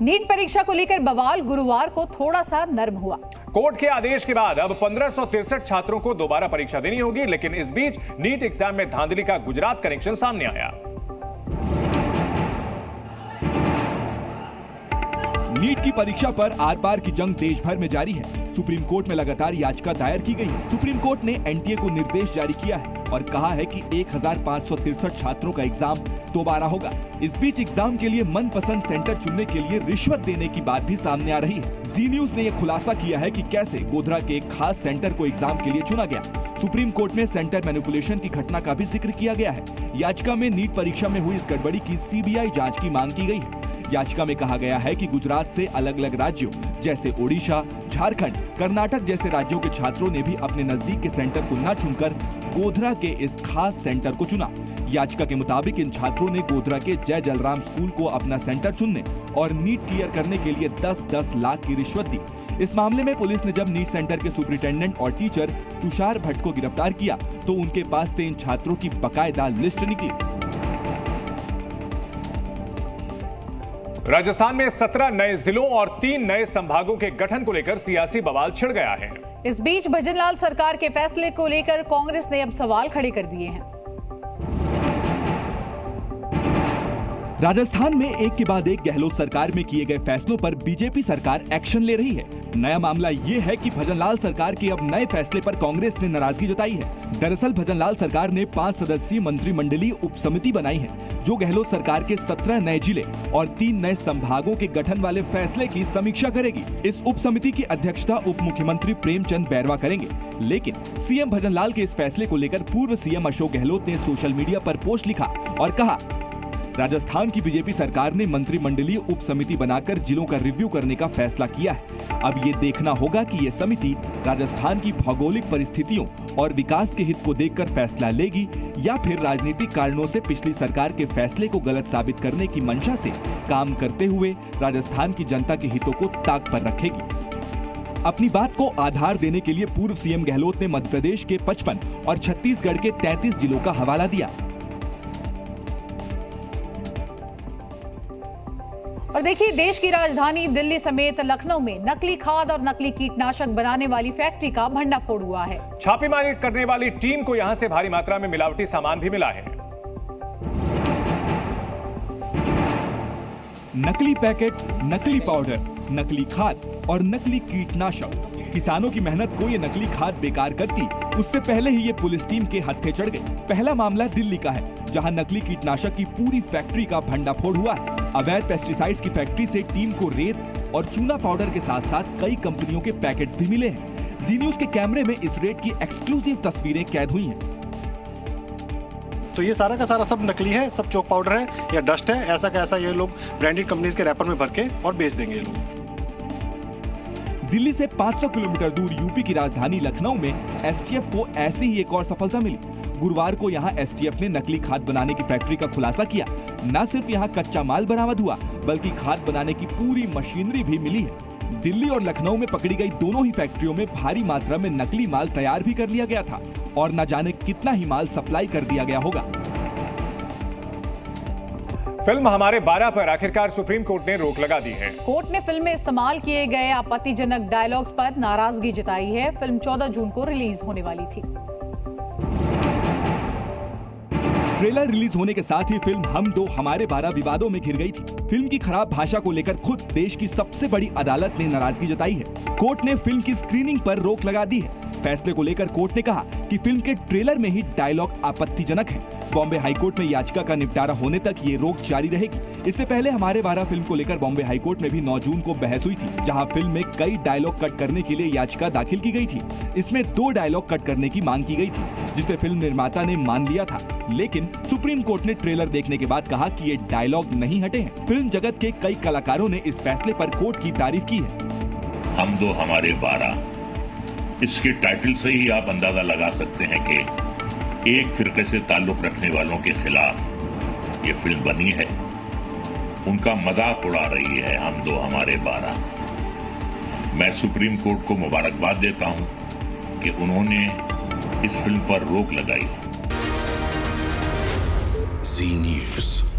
NEET परीक्षा को लेकर बवाल गुरुवार को थोड़ा सा नर्म हुआ। कोर्ट के आदेश के बाद अब 1563 छात्रों को दोबारा परीक्षा देनी होगी, लेकिन इस बीच नीट एग्जाम में धांधली का गुजरात कनेक्शन सामने आया। नीट की परीक्षा पर आर पार की जंग देश भर में जारी है। सुप्रीम कोर्ट में लगातार याचिका दायर की गई है। सुप्रीम कोर्ट ने एनटीए को निर्देश जारी किया है और कहा है कि 1563 छात्रों का एग्जाम दोबारा होगा। इस बीच एग्जाम के लिए मनपसंद सेंटर चुनने के लिए रिश्वत देने की बात भी सामने आ रही है। जी न्यूज ने यह खुलासा किया है कि कैसे गोधरा के एक खास सेंटर को एग्जाम के लिए चुना गया। सुप्रीम कोर्ट में सेंटर मैनिपुलेशन की घटना का भी जिक्र किया गया है। याचिका में नीट परीक्षा में हुई इस गड़बड़ी की सीबीआई जांच की मांग की गई है। याचिका में कहा गया है कि गुजरात से अलग अलग राज्यों जैसे ओडिशा, झारखंड, कर्नाटक जैसे राज्यों के छात्रों ने भी अपने नजदीक के सेंटर को न चुनकर गोधरा के इस खास सेंटर को चुना। याचिका के मुताबिक इन छात्रों ने गोधरा के जय जलराम स्कूल को अपना सेंटर चुनने और नीट क्लियर करने के लिए 10-10 लाख की रिश्वत दी। इस मामले में पुलिस ने जब नीट सेंटर के सुपरिटेंडेंट और टीचर तुषार भट्ट को गिरफ्तार किया तो उनके पास से इन छात्रों की बकायदा लिस्ट निकली। राजस्थान में 17 नए जिलों और 3 नए संभागों के गठन को लेकर सियासी बवाल छिड़ गया है। इस बीच भजनलाल सरकार के फैसले को लेकर कांग्रेस ने अब सवाल खड़े कर दिए हैं। राजस्थान में एक के बाद एक गहलोत सरकार में किए गए फैसलों पर बीजेपी सरकार एक्शन ले रही है। नया मामला ये है कि भजनलाल सरकार के अब नए फैसले पर कांग्रेस ने नाराजगी जताई है। दरअसल भजनलाल सरकार ने 5 सदस्यीय मंत्रिमंडलीय उप समिति बनाई है जो गहलोत सरकार के 17 नए जिले और 3 नए संभागों के गठन वाले फैसले की समीक्षा करेगी। इस उप समिति की अध्यक्षता उप मुख्यमंत्री प्रेमचंद बैरवा करेंगे। लेकिन सीएम भजनलाल के इस फैसले को लेकर पूर्व सीएम अशोक गहलोत ने सोशल मीडिया पर पोस्ट लिखा और कहा, राजस्थान की बीजेपी सरकार ने मंत्रिमंडलीय उप समिति बनाकर जिलों का रिव्यू करने का फैसला किया है। अब ये देखना होगा कि ये समिति राजस्थान की भौगोलिक परिस्थितियों और विकास के हित को देखकर फैसला लेगी या फिर राजनीतिक कारणों से पिछली सरकार के फैसले को गलत साबित करने की मंशा से काम करते हुए राजस्थान की जनता के हितों को ताक पर रखेगी। अपनी बात को आधार देने के लिए पूर्व सीएम गहलोत ने मध्य प्रदेश के 55 और छत्तीसगढ़ के 33 जिलों का हवाला दिया। और देखिए, देश की राजधानी दिल्ली समेत लखनऊ में नकली खाद और नकली कीटनाशक बनाने वाली फैक्ट्री का भंडाफोड़ हुआ है। छापेमारी करने वाली टीम को यहां से भारी मात्रा में मिलावटी सामान भी मिला है। नकली पैकेट, नकली पाउडर, नकली खाद और नकली कीटनाशक। किसानों की मेहनत को ये नकली खाद बेकार करती, उससे पहले ही ये पुलिस टीम के हत्थे चढ़ गई। पहला मामला दिल्ली का है, जहां नकली कीटनाशक की पूरी फैक्ट्री का भंडाफोड़ हुआ है। अवैध पेस्टिसाइड्स की फैक्ट्री से टीम को रेत और चूना पाउडर के साथ साथ कई कंपनियों के पैकेट भी मिले हैं। जी न्यूज के कैमरे में इस रेड की एक्सक्लूसिव तस्वीरें कैद हुई हैं। तो ये सारा का सारा सब नकली है, सब चौक पाउडर है या डस्ट है। ऐसा का ऐसा ये लोग ब्रांडेड कंपनीज के रैपर में भर के और बेच देंगे ये लोग। दिल्ली से 500 किलोमीटर दूर यूपी की राजधानी लखनऊ में एसटीएफ को ऐसी ही एक और सफलता मिली। गुरुवार को यहां एसटीएफ ने नकली खाद बनाने की फैक्ट्री का खुलासा किया। न सिर्फ यहां कच्चा माल बरामद हुआ, बल्कि खाद बनाने की पूरी मशीनरी भी मिली है। दिल्ली और लखनऊ में पकड़ी गई दोनों ही फैक्ट्रियों में भारी मात्रा में नकली माल तैयार भी कर लिया गया था और न जाने कितना ही माल सप्लाई कर दिया गया होगा। फिल्म हमारे 12 पर आखिरकार सुप्रीम कोर्ट ने रोक लगा दी है। कोर्ट ने फिल्म में इस्तेमाल किए गए आपत्तिजनक डायलॉग्स पर नाराजगी जताई है। फिल्म 14 जून को रिलीज होने वाली थी। ट्रेलर रिलीज होने के साथ ही फिल्म हम दो हमारे 12 विवादों में घिर गई थी। फिल्म की खराब भाषा को लेकर खुद देश की सबसे बड़ी अदालत ने नाराजगी जताई है। कोर्ट ने फिल्म की स्क्रीनिंग पर रोक लगा दी है। फैसले को लेकर कोर्ट ने कहा कि फिल्म के ट्रेलर में ही डायलॉग आपत्तिजनक है। बॉम्बे हाईकोर्ट में याचिका का निपटारा होने तक ये रोक जारी रहेगी। इससे पहले हमारे 12 फिल्म को लेकर बॉम्बे हाईकोर्ट में भी 9 जून को बहस हुई थी, जहां फिल्म में कई डायलॉग कट करने के लिए याचिका दाखिल की गई थी। इसमें 2 डायलॉग कट करने की मांग की गई थी, जिसे फिल्म निर्माता ने मान लिया था। लेकिन सुप्रीम कोर्ट ने ट्रेलर देखने के बाद कहा कि ये डायलॉग नहीं हटे हैं। फिल्म जगत के कई कलाकारों ने इस फैसले पर कोर्ट की तारीफ की है। हम दो हमारे 12, इसके टाइटल से ही आप अंदाजा लगा सकते हैं कि एक फिरके से ताल्लुक रखने वालों के खिलाफ ये फिल्म बनी है। उनका मजाक उड़ा रही है हम दो हमारे 12। मैं सुप्रीम कोर्ट को मुबारकबाद देता हूं कि उन्होंने इस फिल्म पर रोक लगाई। जी न्यूज़।